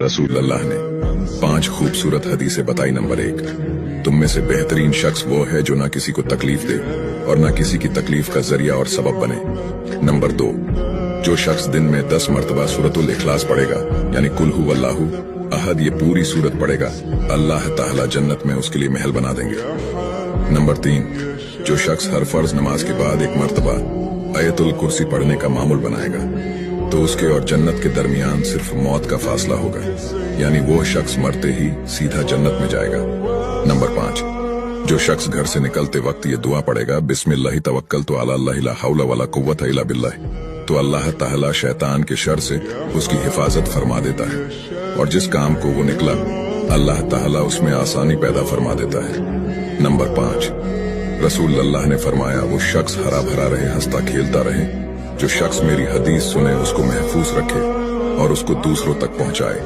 रसूल अल्लाह ने 5 खूबसूरत हदीसें बताई। नंबर 1, तुम में से बेहतरीन शख्स वो है जो ना किसी को तकलीफ दे और ना किसी की तकलीफ का जरिया और सबब बने। नंबर 2, जो शख्स दिन में 10 मरतबा सूरतुल इखलास पढ़ेगा, यानी कुल हु अल्लाहु अहद, ये पूरी सूरत पढ़ेगा, अल्लाह ताला जन्नत में उसके लिए महल बना देंगे। नंबर 3, जो शख्स हर फर्ज नमाज के बाद 1 मरतबा आयतुल कुर्सी पढ़ने का मामूल बनाएगा तो उसके और जन्नत के दरमियान सिर्फ मौत का फासला होगा, यानी वो शख्स मरते ही सीधा जन्नत में जाएगा। नंबर 5, जो शख्स घर से निकलते वक्त ये दुआ पढ़ेगा, बिस्मिल्लाहि तवक्कलतु अला अल्लाह ला हौला वला कुव्वता इल्ला बिल्लाह, तो अल्लाह ताला शैतान के शर से उसकी हिफाजत फरमा देता है और जिस काम को वो निकला अल्लाह ताला उसमें आसानी पैदा फरमा देता है। नंबर 5, रसूल अल्लाह ने फरमाया, वो शख्स हरा भरा रहे, हंसता खेलता रहे, जो शख्स मेरी हदीस सुने उसको महफूज रखे और उसको दूसरों तक पहुंचाए।